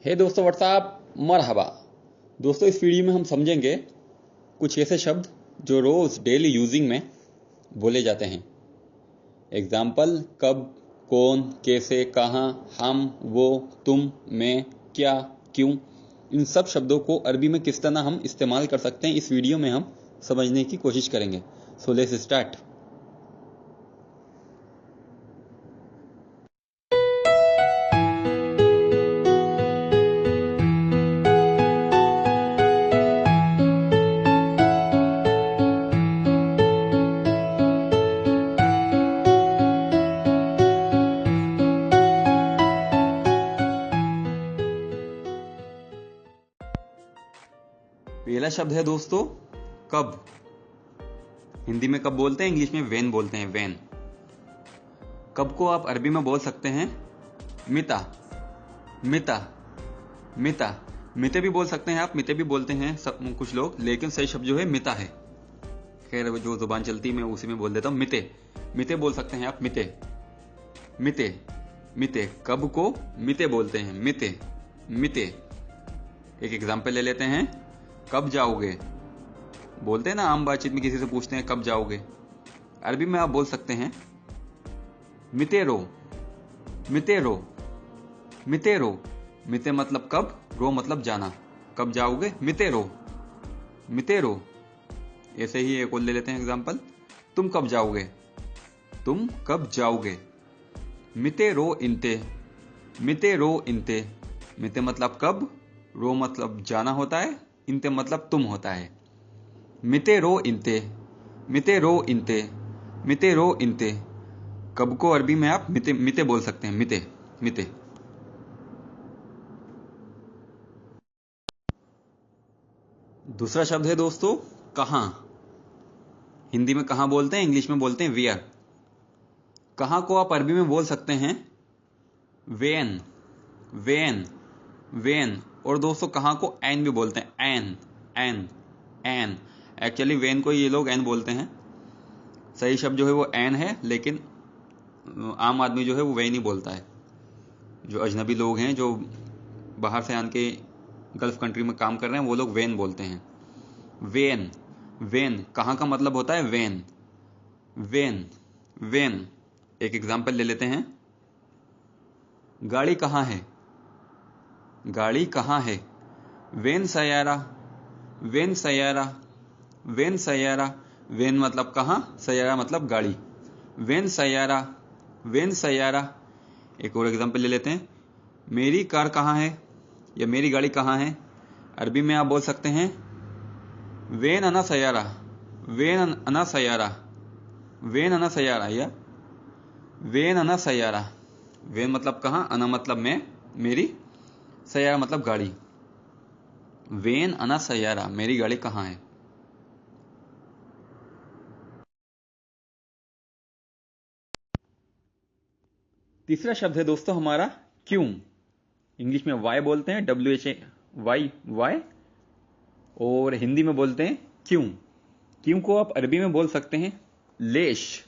हे दोस्तों, व्हाट्सअप मरहबा। दोस्तों, इस वीडियो में हम समझेंगे कुछ ऐसे शब्द जो रोज डेली यूजिंग में बोले जाते हैं। एग्जाम्पल: कब, कौन, कैसे, कहाँ, हम, वो, तुम, मैं, क्या, क्यों। इन सब शब्दों को अरबी में किस तरह हम इस्तेमाल कर सकते हैं, इस वीडियो में हम समझने की कोशिश करेंगे। So let's start. पहला शब्द है दोस्तों कब। हिंदी में कब बोलते हैं, इंग्लिश में वेन बोलते हैं, वेन। कब को आप अरबी में बोल सकते हैं मिता, मिता, मिता। मिते भी बोल सकते हैं आप, मिते भी बोलते हैं कुछ लोग, लेकिन सही शब्द जो है मिता है। खैर, जो जुबान चलती है मैं उसी में बोल देता हूं, मिते। मिते बोल सकते हैं आप, मिते, मिते, मिते। कब को मिते बोलते हैं, मिते, मिते। एक एग्जाम्पल ले लेते हैं, कब जाओगे। बोलते हैं ना आम बातचीत में, किसी से पूछते हैं कब जाओगे। अरबी में आप बोल सकते हैं मितेरो, मितेरो, मितेरो। मिते मतलब कब, रो मतलब जाना। कब जाओगे, मितेरो, मितेरो। ऐसे ही एक और ले लेते हैं एग्जाम्पल, तुम कब जाओगे, तुम कब जाओगे। मितेरो इंते, मितेरो इंते। मिते मतलब कब, रो मतलब जाना होता है, इंते मतलब तुम होता है। मितेरो इंते, मितेरो इंते, मितेरो इंते। कब को अरबी में आप मिते, मिते बोल सकते हैं, मिते, मिते। दूसरा शब्द है दोस्तों कहां। हिंदी में कहां बोलते हैं, इंग्लिश में बोलते हैं वेयर। कहां को आप अरबी में बोल सकते हैं वेन, वेन, वेन। और दोस्तों कहां को एन भी बोलते हैं, एन, एन, एन। एक्चुअली वेन को ये लोग एन बोलते हैं। सही शब्द जो है वो एन है, लेकिन आम आदमी जो है वो वेन ही बोलता है। जो अजनबी लोग हैं, जो बाहर से आके गल्फ कंट्री में काम कर रहे हैं, वो लोग वेन बोलते हैं। When, when. कहां का मतलब होता है वेन, वेन, वेन। एक एग्जाम्पल ले लेते हैं, गाड़ी कहां है, गाड़ी कहां है। When Saiyaara, when Saiyaara, when Saiyaara. When मतलब कहां, सयारा मतलब गाड़ी। वेन सयारा, वेन सयारा। एक और एग्जाम्पल ले लेते हैं, मेरी कार कहां है या मेरी गाड़ी कहां है। अरबी में आप बोल सकते हैं वेन अना सयारा, वेन अना सयारा, वेन अना सयारा, या वेन अना सयारा। वेन मतलब कहां, अना मतलब मैं, मेरी, सयारा मतलब गाड़ी। वेन अना सयारा, मेरी गाड़ी कहां है। तीसरा शब्द है दोस्तों हमारा क्यों। इंग्लिश में वाई बोलते हैं, WH वाई, वाई। और हिंदी में बोलते हैं क्यों। क्यों को आप अरबी में बोल सकते हैं लेश,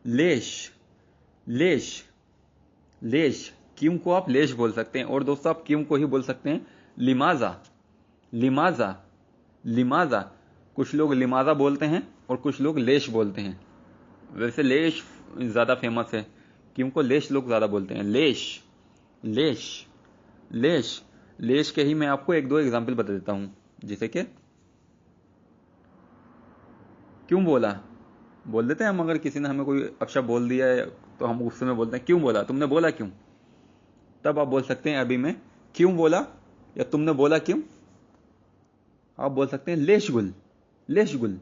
लेश, लेश, लेश। क्यों को आप लेश बोल सकते हैं। और दोस्तों आप क्यों को ही बोल सकते हैं लिमाजा, लिमाजा, लिमाजा। कुछ लोग लिमाजा बोलते हैं और कुछ लोग लेश बोलते हैं। वैसे लेश ज्यादा फेमस है, क्यों को लेश लोग ज्यादा बोलते हैं। लेश, लेश, लेश। लेश के ही मैं आपको एक दो एग्जाम्पल बता देता हूं, जैसे कि क्यों बोला, बोल देते हैं हम। अगर किसी ने हमें कोई अपशब्द बोल दिया है तो हम गुस्से में बोलते हैं क्यों बोला, तुमने बोला क्यों। तब आप बोल सकते हैं अरबी में क्यों बोला, या तुमने बोला क्यों। आप बोल सकते हैं लेश गुल, लेश गुल।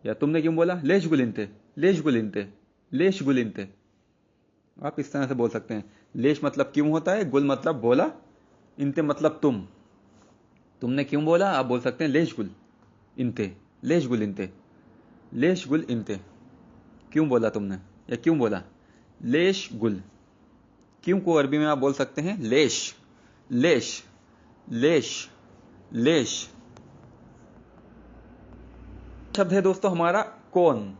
या तुमने क्यों बोला, लेश गुल इंते, लेश गुल इंते, लेश गुल इंते। आप इस तरह से बोल सकते हैं। लेश मतलब क्यों होता है, गुल मतलब बोला, इंते मतलब तुम। तुमने क्यों बोला, आप बोल सकते हैं लेश गुल इंते, लेश गुल इंते, लेश गुल इंते। क्यों बोला तुमने, या क्यों बोला, लेश गुल। क्यों को अरबी में आप बोल सकते हैं लेश, लेश, लेश, लेश। शब्द है दोस्तों हमारा कौन।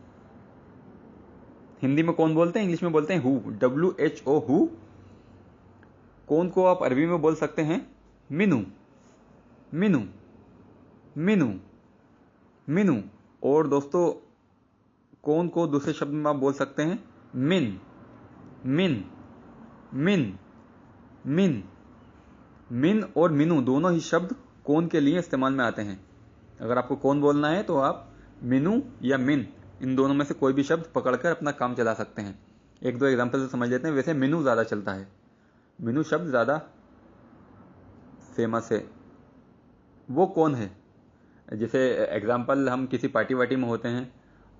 हिंदी में कौन बोलते हैं, इंग्लिश में बोलते हैं हु, WHO, हु। कौन को आप अरबी में बोल सकते हैं मिनू, मिनू, मिनू, मिनू। और दोस्तों कौन को दूसरे शब्द में आप बोल सकते हैं मिन, मिन, मिन, मिन। मिन और मिनू दोनों ही शब्द कौन के लिए इस्तेमाल में आते हैं। अगर आपको कौन बोलना है तो आप मिनू या मिन इन दोनों में से कोई भी शब्द पकड़कर अपना काम चला सकते हैं। एक दो एग्जांपल से समझ लेते हैं। वैसे मिनू ज़्यादा चलता है, मिनू शब्द ज़्यादा फेमस है। वो कौन है, जैसे एग्जांपल हम किसी पार्टी वार्टी में होते हैं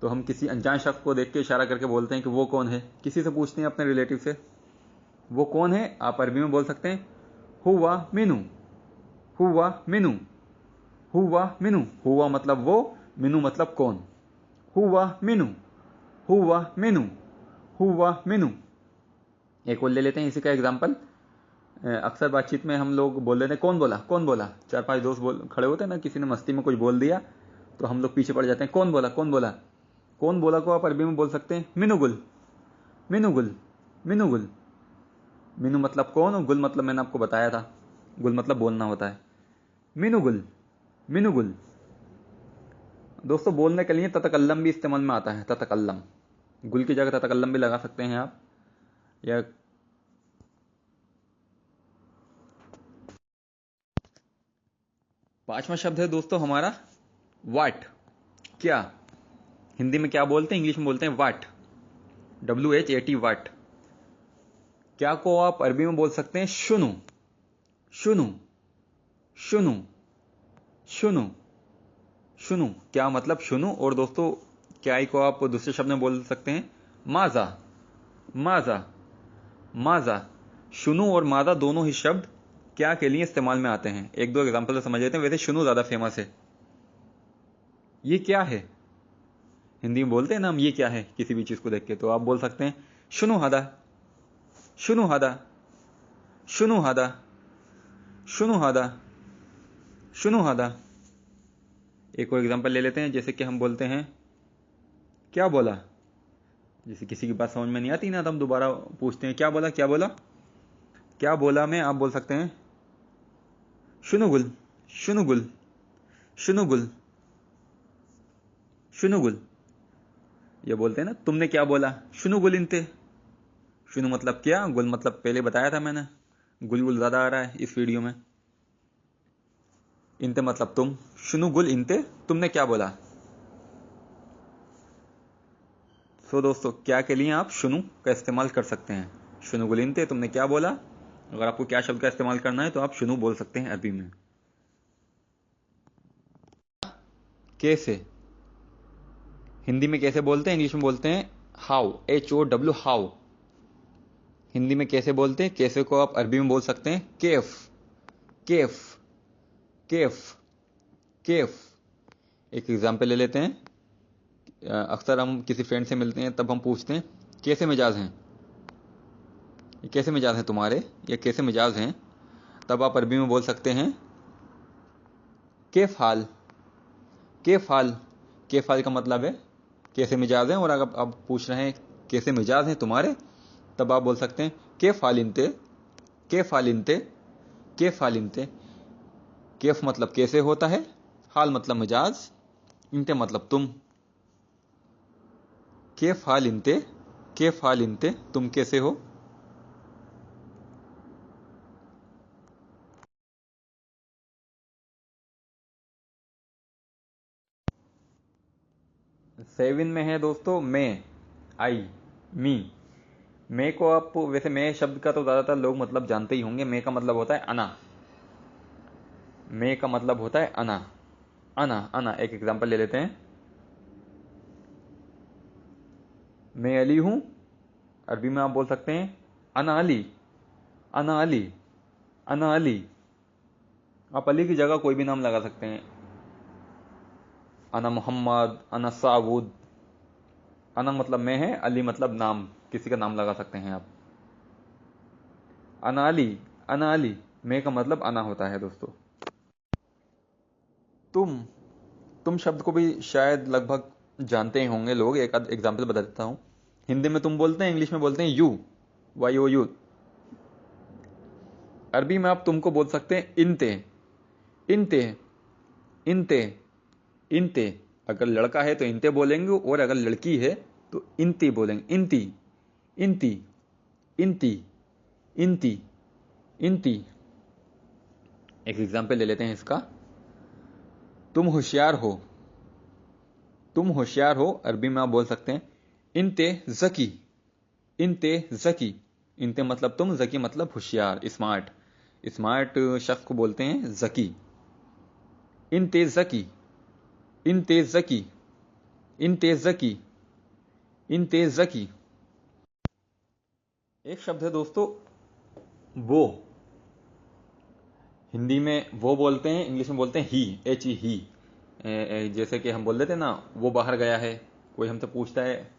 तो हम किसी अनजान शख्स को देख के इशारा करके बोलते हैं कि वो कौन है। किसी से पूछते हैं अपने रिलेटिव से वो कौन है, आप अरबी में बोल सकते हैं हुआ मिनू, हुआ मिनू, हुआ मिनू। हुआ मतलब वो, मिनू मतलब कौन। हुआ मिनू, हुआ मिनू, हुआ मिनू। एक और ले लेते हैं इसी का एग्जांपल। अक्सर बातचीत में हम लोग बोल लेते हैं कौन बोला, कौन बोला। चार पांच दोस्त खड़े होते हैं ना, किसी ने मस्ती में कुछ बोल दिया तो हम लोग पीछे पड़ जाते हैं कौन बोला, कौन बोला। कौन बोला को आप अरबी में बोल सकते हैं मिनुगुल, मिनुगुल, मिनुगुल। मिनू मतलब कौन और गुल मतलब मैंने आपको बताया था, गुल मतलब बोलना होता है। मिनुगुल, मिनुगुल। दोस्तों बोलने के लिए ततकल्लम भी इस्तेमाल में आता है, ततकल्लम। गुल की जगह ततकल्लम भी लगा सकते हैं आप। या पांचवा शब्द है दोस्तों हमारा वाट। क्या, हिंदी में क्या बोलते हैं, इंग्लिश में बोलते हैं वाट, WHAT, वाट। क्या को आप अरबी में बोल सकते हैं शुनु, शुनु, शुनु, शुनु, शुनु। क्या मतलब शुनु। और दोस्तों क्या को आप दूसरे शब्द में बोल सकते हैं माजा, माजा, माजा। शुनु और माजा दोनों ही शब्द क्या के लिए इस्तेमाल में आते हैं। एक दो एग्जांपल से समझ लेते हैं। वैसे शुनु ज्यादा फेमस है। ये क्या है, हिंदी में बोलते हैं ना हम ये क्या है किसी भी चीज को देख के, तो आप बोल सकते हैं शुनु हादा, शुनु हादा, शुनु हादा, शुनु हादा, शुनु हादा। एक और एग्जांपल ले लेते हैं। जैसे कि हम बोलते हैं क्या बोला, जैसे किसी की बात समझ में नहीं आती ना तो हम दोबारा पूछते हैं क्या बोला, क्या बोला। क्या बोला में आप बोल सकते हैं शुनुगुल, शुनुगुल, शुनुगुल, शुनुगुल। ये बोलते हैं ना तुमने क्या बोला, शुनुगुल इंते। शुनु मतलब क्या, गुल मतलब पहले बताया था मैंने, गुल ज्यादा आ रहा है इस वीडियो में। इंते मतलब तुम, शुनुगुल इंते, तुमने क्या बोला। सो दोस्तों क्या के लिए आप शुनु का इस्तेमाल कर सकते हैं, शुनुगुल इंते, तुमने क्या बोला। अगर आपको क्या शब्द का इस्तेमाल करना है तो आप शुनु बोल सकते हैं अरबी में। कैसे, हिंदी में कैसे बोलते हैं, इंग्लिश में बोलते हैं हाउ, HOW, हाउ। हिंदी में कैसे बोलते हैं, कैसे को आप अरबी में बोल सकते हैं केफ, केफ, केफ, केफ। एक एग्जांपल ले लेते हैं। अक्सर हम किसी फ्रेंड से मिलते हैं तब हम पूछते हैं कैसे मिजाज हैं, कैसे मिजाज हैं तुम्हारे, या कैसे मिजाज हैं। तब आप अरबी में बोल सकते हैं केफ हाल, केफ हाल। केफ हाल का मतलब है कैसे मिजाज हैं। और अगर आप पूछ रहे हैं कैसे मिजाज हैं तुम्हारे, तब आप बोल सकते हैं केफ हाल इंते, केफ हाल इंते, केफ हाल इंते। केफ मतलब कैसे होता है, हाल मतलब मिजाज, इंते मतलब तुम। केफ हाल इंते, केफ हाल इंते, तुम कैसे हो। सेवन में है दोस्तों मैं, आई, मी। मैं को आप वैसे मैं शब्द का तो ज्यादातर लोग मतलब जानते ही होंगे। मैं का मतलब होता है अना, मैं का मतलब होता है अना, अना, अना। एक एग्जांपल ले लेते हैं। मैं अली हूं, अरबी में आप बोल सकते हैं अना अली, अना अली, अना अली। आप अली की जगह कोई भी नाम लगा सकते हैं, अना मोहम्मद, अना सावुद। अना मतलब मैं है, अली मतलब नाम, किसी का नाम लगा सकते हैं आप। अना अली, अना अली। मैं का मतलब अना होता है दोस्तों। तुम शब्द को भी शायद लगभग जानते ही होंगे लोग। एक एग्जांपल बता देता हूं। हिंदी में तुम बोलते हैं, इंग्लिश में बोलते हैं यू, YOU। अरबी में आप तुमको बोल सकते हैं इंते, इंते, इंते, इंते। अगर लड़का है तो इंते बोलेंगे, और अगर लड़की है तो इंती बोलेंगे, इंती, इंती, इंती, इंती, इंती। एक एग्जाम्पल ले लेते हैं इसका। तुम होशियार हो, तुम होशियार हो, अरबी में आप बोल सकते हैं इंते जकी, इंते जकी। इंते मतलब तुम, जकी मतलब होशियार, स्मार्ट। स्मार्ट शख्स को बोलते हैं जकी। इंते जकी, इंते जकी, इंते जकी, इंते जकी। एक शब्द है दोस्तों वो। हिंदी में वो बोलते हैं, इंग्लिश में बोलते हैं ही, एच ई, ही। जैसे कि हम बोल देते हैं ना, वो बाहर गया है। कोई हमसे पूछता है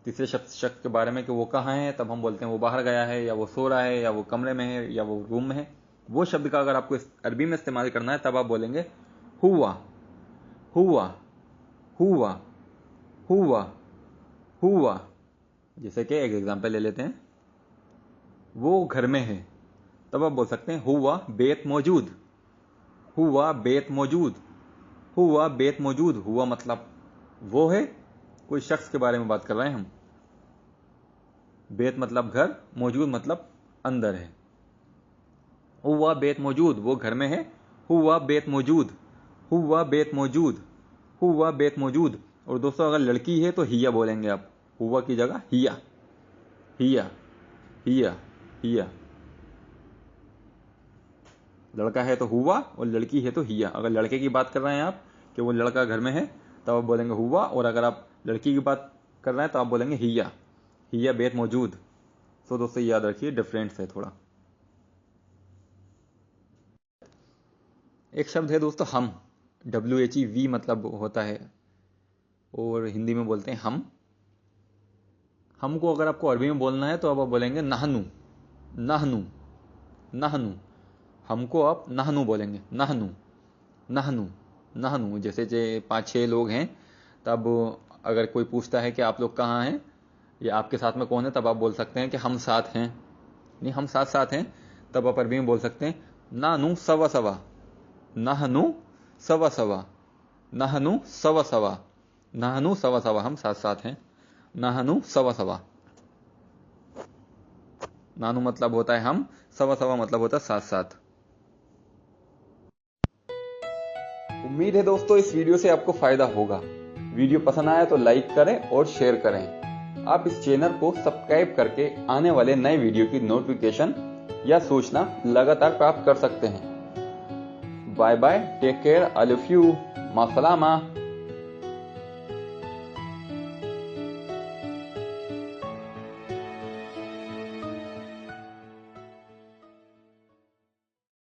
तीसरे शख्स के बारे में कि वो कहाँ है, तब हम बोलते हैं वो बाहर गया है, या वो सो रहा है, या वो कमरे में है, या वो रूम में है। वो शब्द का अगर आपको अरबी में इस्तेमाल करना है तब आप बोलेंगे हुआ, हुआ, हुआ, हुआ, हुआ। जैसे कि एक एग्जांपल ले लेते हैं, वो घर में है, तब आप बोल सकते हैं हुआ बेत मौजूद, हुआ बेत मौजूद, हुआ बेत मौजूद। हुआ मतलब वो है, कोई शख्स के बारे में बात कर रहे हैं हम। बेत मतलब घर, मौजूद मतलब अंदर है। हुआ बेत मौजूद, वो घर में है। हुआ बेत मौजूद, हुआ बेत मौजूद, हुआ बेत मौजूद। और दोस्तों अगर लड़की है तो हिया बोलेंगे आप, हुआ की जगह हिया, हिया, हिया, हिया। लड़का है तो हुआ और लड़की है तो हिया। अगर लड़के की बात कर रहे हैं आप कि वो लड़का घर में है, तब आप बोलेंगे हुआ, और अगर आप लड़की की बात कर रहे हैं तो आप बोलेंगे हिया, हिया बेत मौजूद। तो दोस्तों याद रखिए, डिफरेंस है थोड़ा। एक शब्द है दोस्तों हम, WHEV मतलब होता है, और हिंदी में बोलते हैं हम। हमको अगर आपको अरबी में बोलना है तो अब आप बोलेंगे नहनु, नहनु, नहनु। हमको आप नहनु बोलेंगे, नहनु, नहनु, नहनु। जैसे 5-6 लोग हैं, तब अगर कोई पूछता है कि आप लोग कहाँ हैं या आपके साथ में कौन है, तब आप बोल सकते हैं कि हम साथ हैं, नहीं हम साथ साथ हैं। तब आप अरबी में बोल सकते हैं नानु सवा सवा, नहनु सवा सवा, नहनु सवा सवा, नहनु सवा सवा, हम साथ साथ हैं, नहनु सवा सवा। नानु मतलब होता है हम, सवा सवा मतलब होता है साथ साथ। उम्मीद है दोस्तों इस वीडियो से आपको फायदा होगा। वीडियो पसंद आया तो लाइक करें और शेयर करें। आप इस चैनल को सब्सक्राइब करके आने वाले नए वीडियो की नोटिफिकेशन या सूचना लगातार प्राप्त कर सकते हैं। Bye bye, take care, I love you, मा सलामा।